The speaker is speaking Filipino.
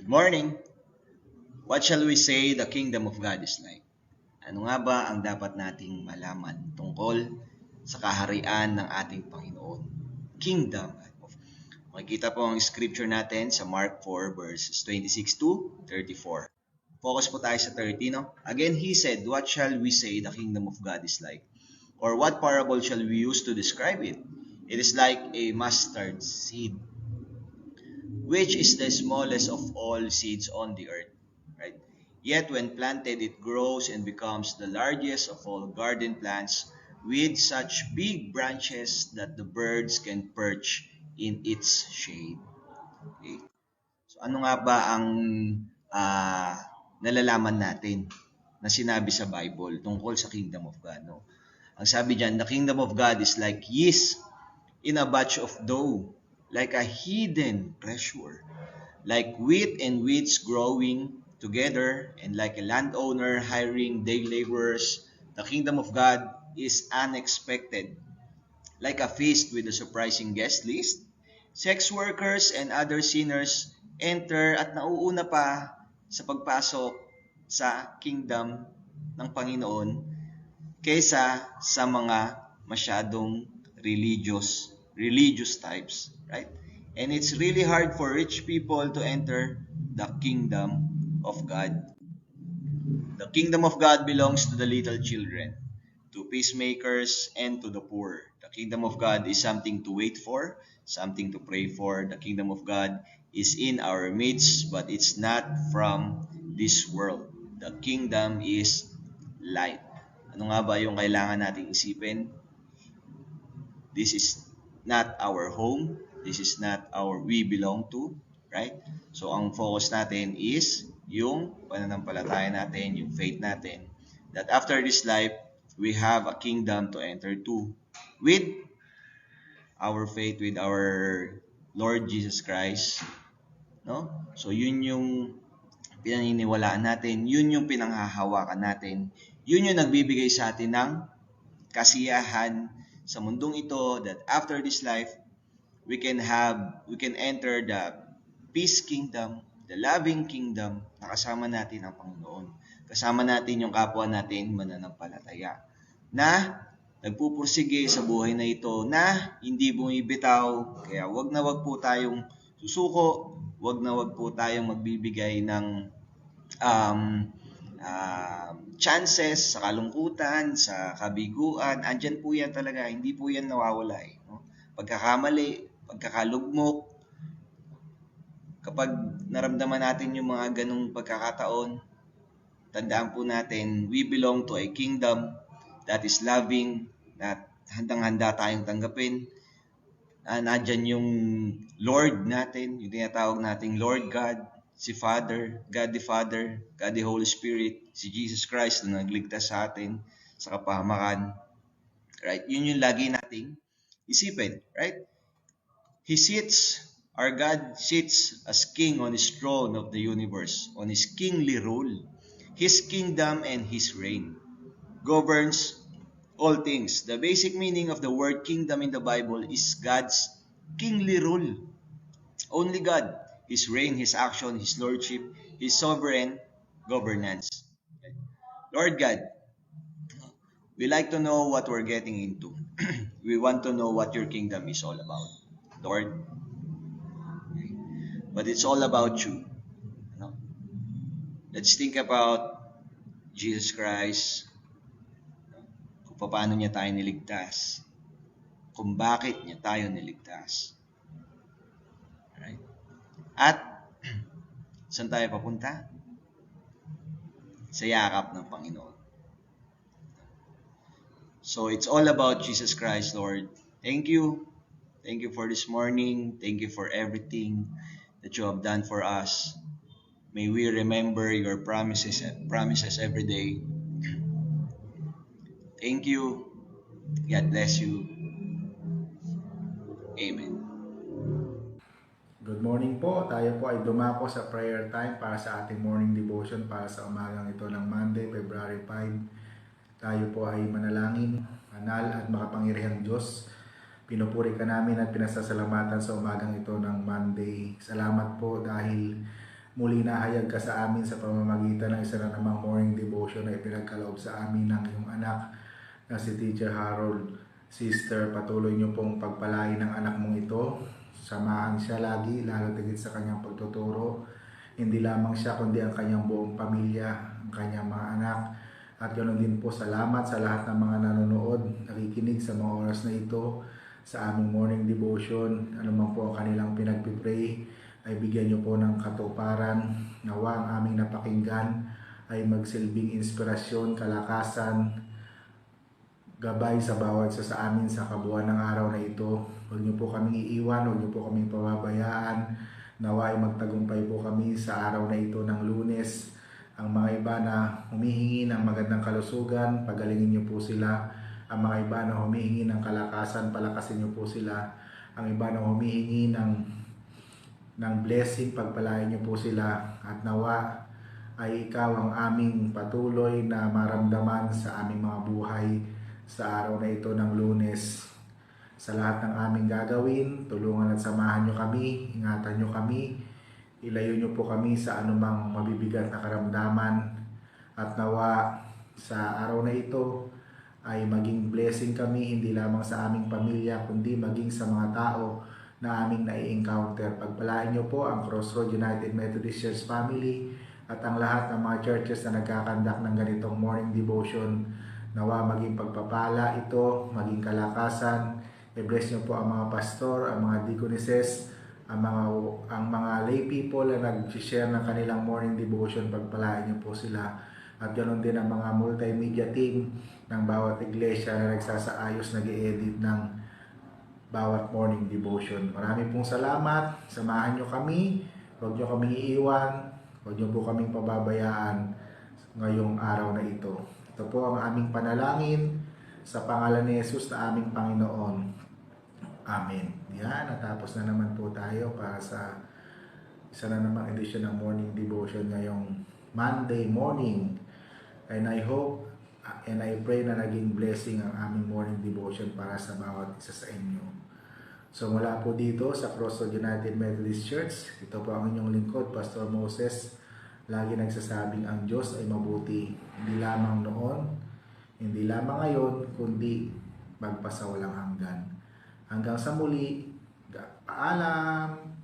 Morning! What shall we say the kingdom of God is like? Ano nga ba ang dapat nating malaman tungkol sa kaharian ng ating Panginoon? Kingdom. Makikita po ang scripture natin sa Mark 4 verses 26 to 34. Focus po tayo sa 30, no? Again, he said, what shall we say the kingdom of God is like? Or what parable shall we use to describe it? It is like a mustard seed, which is the smallest of all seeds on the earth, right? Yet when planted, it grows and becomes the largest of all garden plants with such big branches that the birds can perch in its shade. Okay? So ano nga ba ang ah, nalalaman natin na sinabi sa Bible tungkol sa Kingdom of God? No? Ang sabi diyan, the Kingdom of God is like yeast in a batch of dough, like a hidden treasure, like wheat and weeds growing together, and like a landowner hiring day laborers. The kingdom of God is unexpected, like a feast with a surprising guest list. Sex workers and other sinners enter at nauuna pa sa pagpasok sa kingdom ng Panginoon kaysa sa mga masyadong religious types, right? And it's really hard for rich people to enter the kingdom of God. The kingdom of God belongs to the little children, to peacemakers, and to the poor. The kingdom of God is something to wait for, something to pray for. The kingdom of God is in our midst, but it's not from this world. The kingdom is light. Ano nga ba yung kailangan nating isipin? This is not our home. This is not our we belong to, right? So ang focus natin is yung pananampalataya natin, yung faith natin, that after this life, we have a kingdom to enter to with our faith, with our Lord Jesus Christ, no? So yun yung pinaniniwalaan natin, yun yung pinanghahawakan natin, yun yung nagbibigay sa atin ng kasiyahan sa mundong ito, that after this life we can enter the peace kingdom, the loving kingdom, na kasama natin ang Panginoon. Kasama natin yung kapwa natin mananampalataya na nagpupursige sa buhay na ito, na hindi bumibitaw. Kaya wag na wag po tayong susuko, wag na wag po tayong magbibigay ng chances sa kalungkutan, sa kabiguan. Andyan po yan talaga, hindi po yan nawawala eh, no? Pagkakamali, pagkakalugmok, kapag naramdaman natin yung mga ganong pagkakataon, tandaan po natin, we belong to a kingdom that is loving, na handang-handa tayong tanggapin. Nandyan yung Lord natin, yung tinatawag nating Lord God, si Father, God the Father, God the Holy Spirit, si Jesus Christ na nagligtas sa atin sa kapahamakan. Right? Yun yung lagi nating isipin, right? Our God sits as king on his throne of the universe, on his kingly rule. His kingdom and his reign governs all things. The basic meaning of the word kingdom in the Bible is God's kingly rule. Only God, his reign, his action, his lordship, his sovereign governance. Lord God, we like to know what we're getting into. We want to know what your kingdom is all about, Lord. But it's all about you. No? Let's think about Jesus Christ, kung paano niya tayo niligtas, kung bakit niya tayo niligtas. Right? At saan tayo papunta? Sa yakap ng Panginoon. So it's all about Jesus Christ, Lord. Thank you. Thank you for this morning. Thank you for everything that you have done for us. May we remember your promises every day. Thank you. God bless you. Amen. Good morning po. Tayo po ay dumako sa prayer time para sa ating morning devotion para sa umagang ito ng Monday, February 5. Tayo po ay manalangin, banal at makapangyarihang Diyos. Pinupuri ka namin at pinasasalamatan sa umagang ito ng Monday. Salamat po dahil muli nahayag ka sa amin sa pamamagitan ng isa na namang morning devotion na ipinagkaloob sa amin ng iyong anak na si Teacher Harold. Sister, patuloy niyo pong pagpalain ng anak mong ito. Samahan siya lagi, lalo tigit sa kanyang pagtuturo. Hindi lamang siya, kundi ang kanyang buong pamilya, ang kanyang mga anak. At ganoon din po, salamat sa lahat ng mga nanonood, nakikinig sa mga oras na ito sa aming morning devotion. Ano man po ang kanilang pinagpipray, ay bigyan niyo po ng katuparan. Nawa ang aming napakinggan ay magsilbing inspirasyon, kalakasan, gabay sa bawat isa sa amin sa kabuuan ng araw na ito. Huwag niyo po kaming iiwan, huwag niyo po kaming pababayaan. Nawa ay magtagumpay po kami sa araw na ito ng Lunes. Ang mga iba na humihingi ng magandang kalusugan, pagalingin niyo po sila. Ang mga iba na humihingi ng kalakasan, palakasin niyo po sila. Ang iba na humihingi ng blessing, pagpalain niyo po sila. At nawa ay ikaw ang aming patuloy na maramdaman sa aming mga buhay sa araw na ito ng Lunes. Sa lahat ng aming gagawin, tulungan at samahan niyo kami, ingatan niyo kami, ilayo niyo po kami sa anumang mabibigat na karamdaman. At nawa sa araw na ito ay maging blessing kami, hindi lamang sa aming pamilya, kundi maging sa mga tao na aming nai-encounter. Pagpalain niyo po ang Crossroad United Methodist Church family at ang lahat ng mga churches na nagkakandak ng ganitong morning devotion. Nawa maging pagpapala ito, maging kalakasan. I-bless niyo po ang mga pastor, ang mga deaconesses, ang mga lay people na nag-share ng kanilang morning devotion. Pagpalain niyo po sila. At ganoon din ang mga multimedia team ng bawat iglesia na nagsasaayos, nag-i-edit ng bawat morning devotion. Marami pong salamat. Samahan niyo kami. Huwag niyo kaming iiwan. Huwag niyo po kaming pababayaan ngayong araw na ito. Ito po ang aming panalangin sa pangalan ni Jesus na aming Panginoon. Amen. Yan, natapos na naman po tayo para sa isa na namang edisyon ng morning devotion ngayong Monday morning. And I hope and I pray na naging blessing ang aming morning devotion para sa bawat isa sa inyo. So mula po dito sa Crossroad United Methodist Church, ito po ang inyong lingkod, Pastor Moses. Lagi nagsasabing ang Diyos ay mabuti, hindi lamang noon, hindi lamang ngayon, kundi magpasawalang hanggan. Hanggang sa muli, paalam!